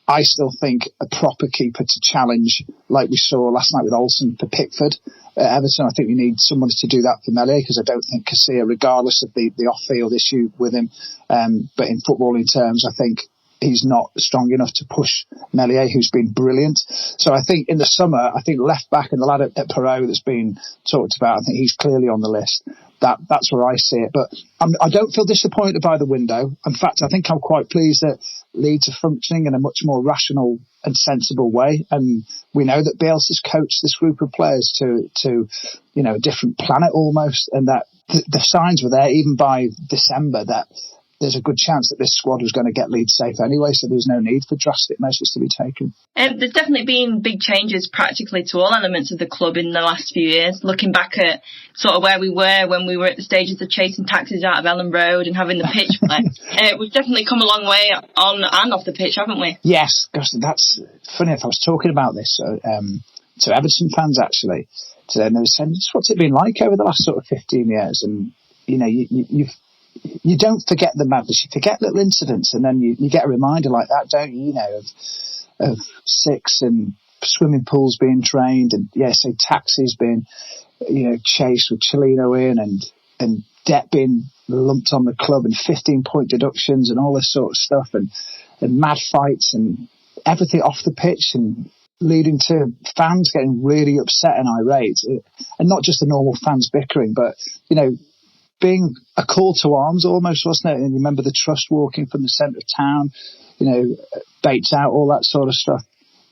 I still think a proper keeper to challenge, like we saw last night with Olsen for Pickford at Everton. I think we need someone to do that for Meslier, because I don't think Casilla, regardless of the off-field issue with him, but in footballing terms, I think he's not strong enough to push Meslier, who's been brilliant. So I think in the summer, I think left back and the lad at Perot that's been talked about, I think he's clearly on the list. That's where I see it. But I don't feel disappointed by the window. In fact, I think I'm quite pleased that Leeds are functioning in a much more rational and sensible way. And we know that Bielsa's coached this group of players to you know, a different planet almost, and that the signs were there even by December that there's a good chance that this squad was going to get Leeds safe anyway, so there's no need for drastic measures to be taken. There's definitely been big changes practically to all elements of the club in the last few years. Looking back at sort of where we were when we were at the stages of chasing taxis out of Ellen Road and having the pitch play, we've definitely come a long way on and off the pitch, haven't we? Yes, gosh, that's funny. If I was talking about this to Everton fans actually today, and they were saying, what's it been like over the last sort of 15 years? And you know, you don't forget the madness, you forget little incidents, and then you get a reminder like that, don't you? You know, of Six and swimming pools being drained, and say taxis being, you know, chased with Chelino in, and debt being lumped on the club, and 15-point deductions, and all this sort of stuff, and mad fights, and everything off the pitch, and leading to fans getting really upset and irate, and not just the normal fans bickering, but you know, being a call to arms almost, wasn't it? And you remember the Trust walking from the centre of town, you know, Bates out, all that sort of stuff.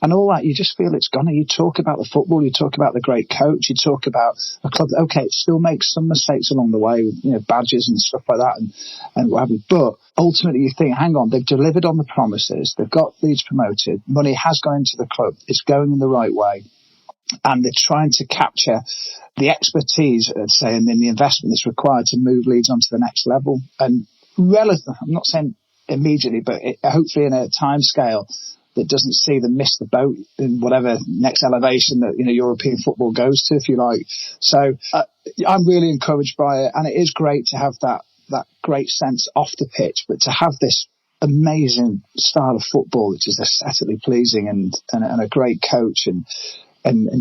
And all that, you just feel it's gone. You talk about the football, you talk about the great coach, you talk about a club that, okay, it still makes some mistakes along the way with, you know, badges and stuff like that and what have you. But ultimately you think, hang on, they've delivered on the promises. They've got Leeds promoted. Money has gone into the club. It's going in the right way. And they're trying to capture the expertise, I'd say, and then the investment that's required to move Leeds onto the next level. And I'm not saying immediately, but hopefully in a time scale that doesn't see them miss the boat in whatever next elevation that, you know, European football goes to, if you like. So I'm really encouraged by it, and it is great to have that great sense off the pitch, but to have this amazing style of football, which is aesthetically pleasing and a great coach, and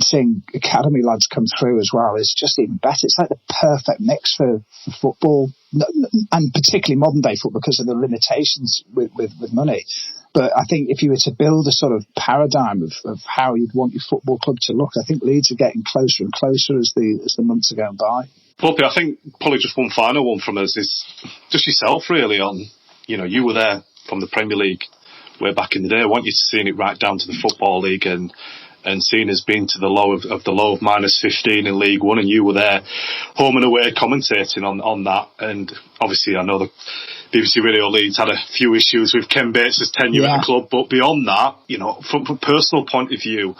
seeing academy lads come through as well is just even better. It's like the perfect mix for football, and particularly modern day football because of the limitations with money. But I think if you were to build a sort of paradigm of how you'd want your football club to look, I think Leeds are getting closer and closer as the months are going by. Poppy, I think probably just one final one from us is just yourself really on, you were there from the Premier League way back in the day. I want you to seeing it right down to the Football League and seeing us being to the low of -15 in League One, and you were there home and away commentating on that. And obviously I know the BBC Radio Leeds had a few issues with Ken Bates' tenure at the club, but beyond that, from a personal point of view,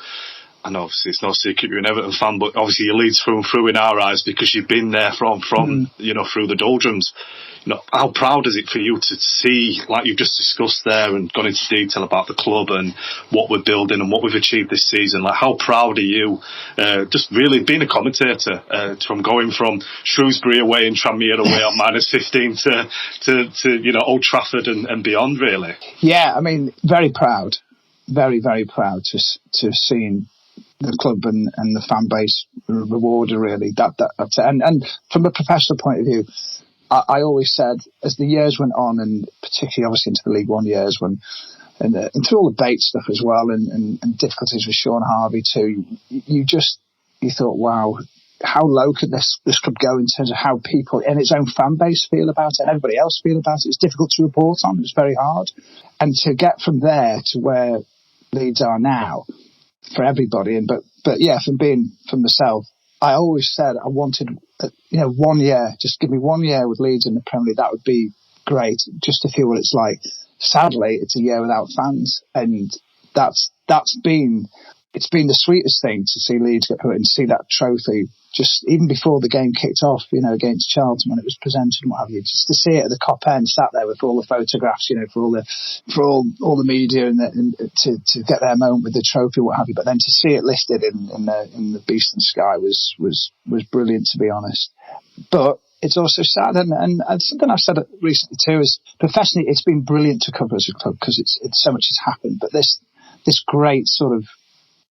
and obviously it's no secret you're an Everton fan, but obviously you Leeds through and through in our eyes because you've been there from through the doldrums. How proud is it for you to see, like you've just discussed there and gone into detail about the club and what we're building and what we've achieved this season? Like, how proud are you just really being a commentator from going from Shrewsbury away and Tranmere away on -15 to Old Trafford and beyond, really? Yeah, I mean, very proud. Very, very proud to have seen the club and the fan base rewarded, really. That's it. And from a professional point of view, I always said, as the years went on, and particularly obviously into the League One years, and through all the Bates stuff as well, and difficulties with Sean Harvey too, you thought, wow, how low could this club go in terms of how people in its own fan base feel about it and everybody else feel about it? It's difficult to report on. It's very hard. And to get from there to where Leeds are now for everybody, but yeah, from myself, I always said I wanted, 1 year, just give me 1 year with Leeds in the Premier League. That would be great, just to feel what it's like. Sadly, it's a year without fans, and it's been the sweetest thing to see Leeds get put and see that trophy just even before the game kicked off, against Charlton when it was presented and what have you, just to see it at the Cop End, sat there with all the photographs, for all the media and to get their moment with the trophy, what have you. But then to see it listed in the Beast and Sky was brilliant, to be honest. But it's also sad, and something I've said recently too is professionally it's been brilliant to cover as a club because it's so much has happened. But this great sort of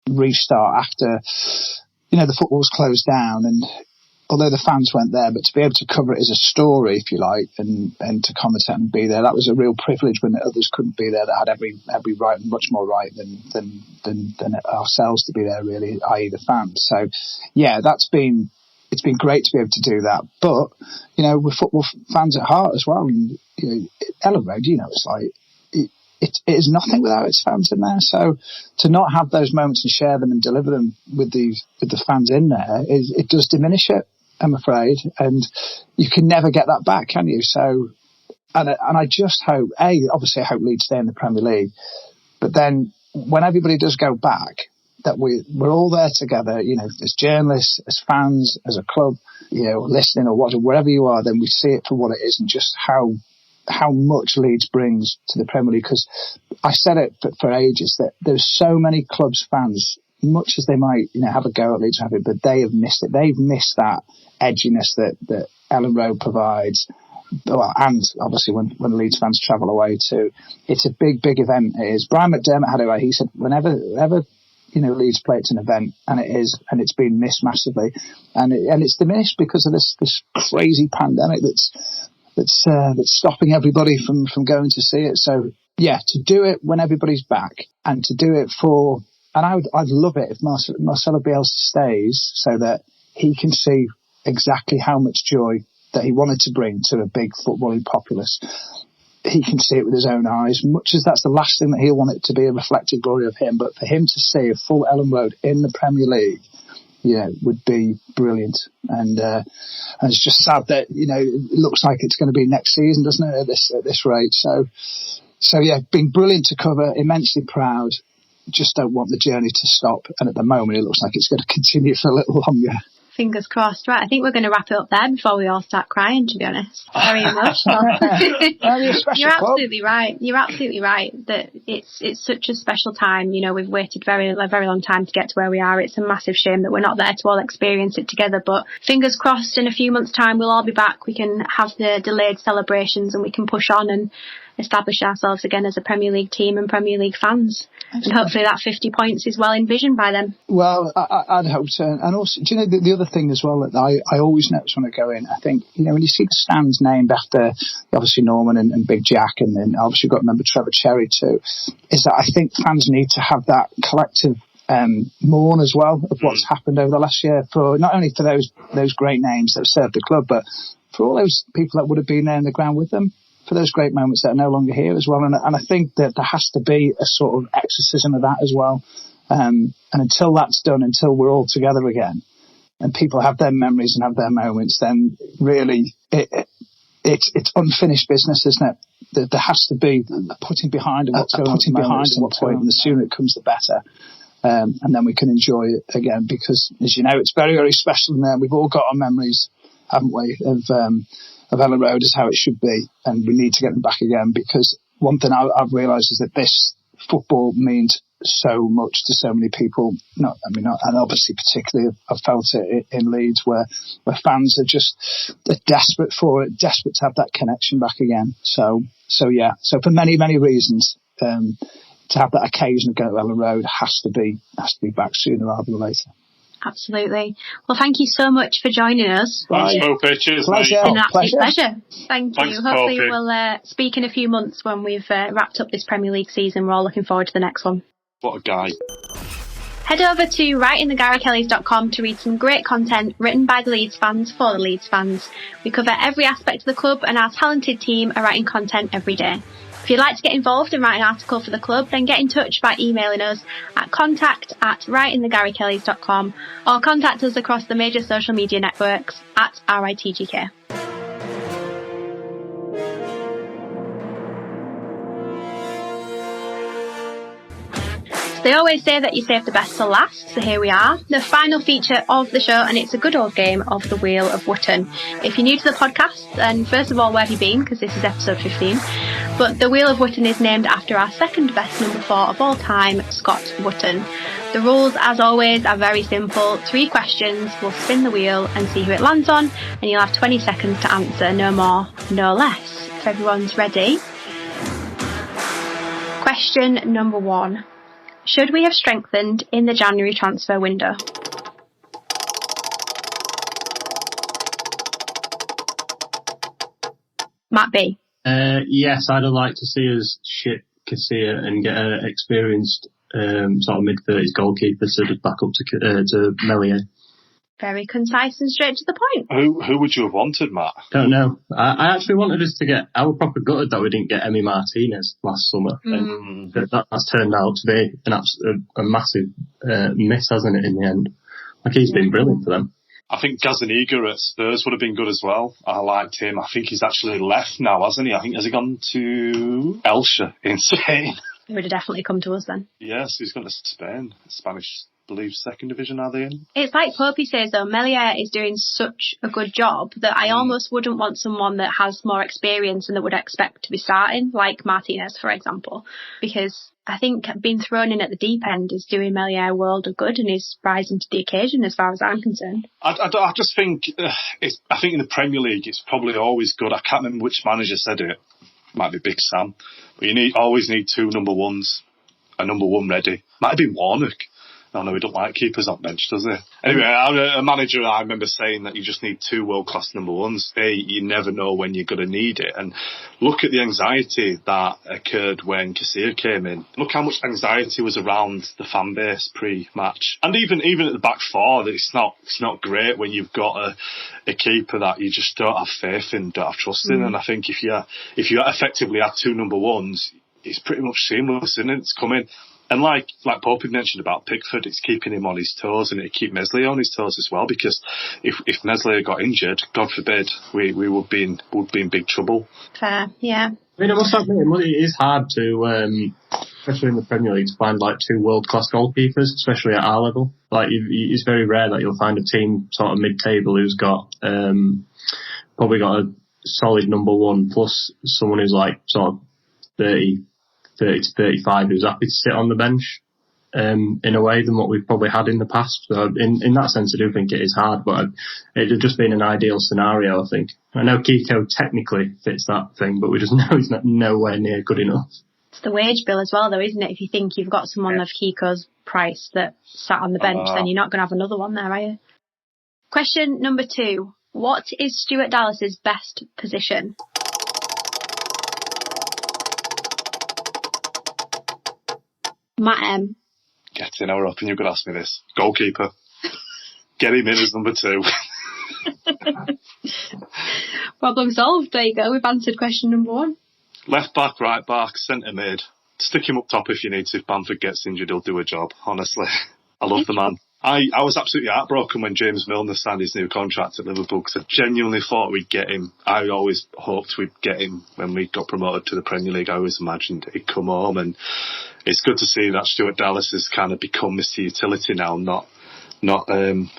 restart after the football was closed down, and although the fans weren't there, but to be able to cover it as a story, if you like, and to commentate and be there, that was a real privilege when others couldn't be there that had every right and much more right than ourselves to be there, really, i.e. the fans. So yeah, it's been great to be able to do that. But we're football fans at heart as well, and Ellen Road, it's like it is nothing without its fans in there. So to not have those moments and share them and deliver them with the fans in there, it does diminish it, I'm afraid. And you can never get that back, can you? So, and I just hope, obviously I hope Leeds stay in the Premier League, but then when everybody does go back, that we're all there together, as journalists, as fans, as a club, listening or watching, wherever you are, then we see it for what it is and just how much Leeds brings to the Premier League. Because I said it for ages that there's so many clubs fans, much as they might have a go at Leeds, but they have missed it. They've missed that edginess that Ellen Road provides. Well, and obviously when Leeds fans travel away too, it's a big event. It is. Brian McDermott had it. He said whenever Leeds play, it's an event, and it is, and it's been missed massively, and it's diminished because of this crazy pandemic that's stopping everybody from going to see it. So yeah, to do it when everybody's back, and to do it I'd love it if Marcelo Bielsa stays so that he can see exactly how much joy that he wanted to bring to a big footballing populace. He can see it with his own eyes, much as that's the last thing that he'll want it to be, a reflected glory of him. But for him to see a full Ellen Road in the Premier League, would be brilliant. And it's just sad that it looks like it's going to be next season, doesn't it? At this rate. So yeah, been brilliant to cover. Immensely proud. Just don't want the journey to stop. And at the moment, it looks like it's going to continue for a little longer. Fingers crossed. Right, I think we're going to wrap it up there before we all start crying, to be honest. Very emotional. You're absolutely right. You're absolutely right that it's such a special time. We've waited a very long time to get to where we are. It's a massive shame that we're not there to all experience it together, but fingers crossed in a few months' time we'll all be back. We can have the delayed celebrations and we can push on and establish ourselves again as a Premier League team and Premier League fans. And hopefully that 50 points is well envisioned by them. Well, I'd hope so. And also, do you know, the other thing as well that I always notice when I go in, I think, you know, when you see the stands named after obviously Norman and Big Jack, and then obviously you've got to remember Trevor Cherry too, is that I think fans need to have that collective mourn as well of what's happened over the last year, for not only for those great names that have served the club, but for all those people that would have been there in the ground with them, for those great moments that are no longer here as well. And I think that there has to be a sort of exorcism of that as well. And until that's done, until we're all together again and people have their memories and have their moments, then really it's unfinished business, isn't it? There has to be putting behind what's going on behind and what's going on. The sooner it comes, the better. And then we can enjoy it again, because, as you know, it's very, very special in there. We've all got our memories, haven't we, of Ellen Road as how it should be, and we need to get them back again, because one thing I've realised is that this football means so much to so many people. And obviously particularly I've felt it in Leeds, where fans they're desperate for it, desperate to have that connection back again. So for many, many reasons, to have that occasion of going to Ellen Road has to be back sooner rather than later. Absolutely. Well, thank you so much for joining us. Thanks, Popey. Cheers, mate. It's an absolute pleasure. Thank Thanks, you. Hopefully Popey. we'll speak in a few months when we've wrapped up this Premier League season. We're all looking forward to the next one. What a guy. Head over to writeinthegarykellys.com to read some great content written by the Leeds fans for the Leeds fans. We cover every aspect of the club, and our talented team are writing content every day. If you'd like to get involved and write an article for the club, then get in touch by emailing us at contact@writeinthegarykellys.com or contact us across the major social media networks at RITGK. They always say that you save the best to last, so here we are, the final feature of the show, and it's a good old game of the Wheel of Wootton. If you're new to the podcast, then first of all, where have you been? Because this is episode 15. But the Wheel of Wootton is named after our second best number 4 of all time, Scott Wootton. The rules, as always, are very simple. 3 questions, we'll spin the wheel and see who it lands on, and you'll have 20 seconds to answer, no more, no less. If everyone's ready. Question number 1. Should we have strengthened in the January transfer window? Matt B. Yes, I'd have liked to see us ship Casilla and get an experienced sort of mid-30s goalkeeper to just back up to Melier. Very concise and straight to the point. Who would you have wanted, Matt? Don't know. I actually wanted us to get... I was proper gutted that we didn't get Emi Martinez last summer. And that's turned out to be a massive miss, hasn't it, in the end? Like, he's been brilliant for them. I think Gazaniga at Spurs would have been good as well. I liked him. I think he's actually left now, hasn't he? I think, has he gone to Elche in Spain? He would have definitely come to us then. Yes, he's gone to Spain. Spanish, I believe, second division, are they in? It's like Popey says, though, Melier is doing such a good job that I almost wouldn't want someone that has more experience and that would expect to be starting, like Martinez, for example, because I think being thrown in at the deep end is doing Melier a world of good and is rising to the occasion as far as I'm concerned. I just think, I think in the Premier League it's probably always good. I can't remember which manager said it. Might be Big Sam. But you always need 2 number 1s, a number 1 ready. Might have been Warnock. No, he don't like keepers on bench, does he? Anyway, a manager, I remember saying that you just need 2 world-class number 1s. You never know when you're going to need it. And look at the anxiety that occurred when Casilla came in. Look how much anxiety was around the fan base pre-match. And even at the back 4, it's not great when you've got a keeper that you just don't have faith in, don't have trust in. And I think if you effectively have 2 number 1s, it's pretty much seamless, isn't it? It's coming. And like Popey mentioned about Pickford, it's keeping him on his toes, and it keep Meslier on his toes as well. Because if Meslier got injured, God forbid, we would be in big trouble. Fair, yeah. I mean, I must admit, it is hard to, especially in the Premier League, to find like 2 world-class goalkeepers, especially at our level. Like, it's very rare that you'll find a team sort of mid-table who's got probably got a solid number 1 plus someone who's like sort of 30 to 35 who's happy to sit on the bench. in a way than what we've probably had in the past. So in that sense, I do think it is hard, but it had just been an ideal scenario, I think. I know Kiko technically fits that thing, but we just know he's not nowhere near good enough. It's the wage bill as well, though, isn't it? If you think you've got someone of Kiko's price that sat on the bench, then you're not going to have another one there, are you? Question number 2. What is Stuart Dallas's best position? Matt M. Get in, I were hoping you could ask me this. Goalkeeper. Get him in as number 2. Problem solved. There you go. We've answered question number 1. Left back, right back, centre mid. Stick him up top if you need to. If Bamford gets injured, he'll do a job, honestly. I love the man. I was absolutely heartbroken when James Milner signed his new contract at Liverpool because I genuinely thought we'd get him. I always hoped we'd get him when we got promoted to the Premier League. I always imagined he'd come home, and it's good to see that Stuart Dallas has kind of become Mr. Utility now, not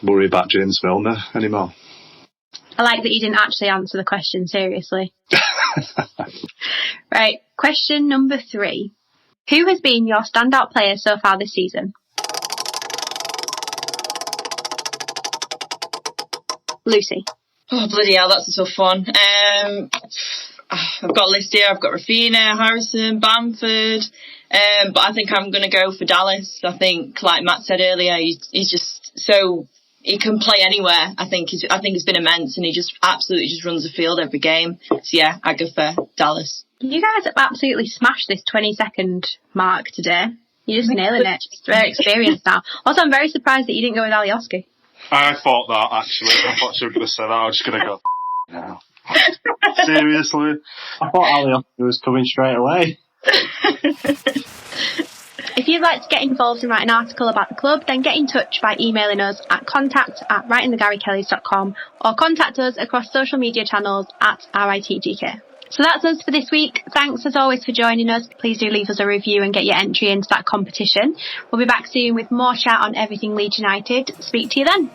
worry about James Milner anymore. I like that you didn't actually answer the question seriously. Right, question number 3. Who has been your standout player so far this season? Lucy. Oh, bloody hell, that's a tough one. I've got a list here. I've got Rafinha, Harrison, Bamford. But I think I'm going to go for Dallas. I think, like Matt said earlier, he's just so... He can play anywhere. I think he's been immense, and he just absolutely just runs the field every game. So yeah, I go for Dallas. You guys have absolutely smashed this 20-second mark today. You're just nailing it. Just very experienced now. Also, I'm very surprised that you didn't go with Alioski. I thought that, actually. I thought you were going to say that. I was just going to go now. Seriously? I thought Alioski was coming straight away. If you'd like to get involved and write an article about the club, then get in touch by emailing us at contact@writingthegarykellys.com or contact us across social media channels at RITGK. So that's us for this week. Thanks as always for joining us. Please do leave us a review and get your entry into that competition. We'll be back soon with more chat on everything Leeds United. Speak to you then.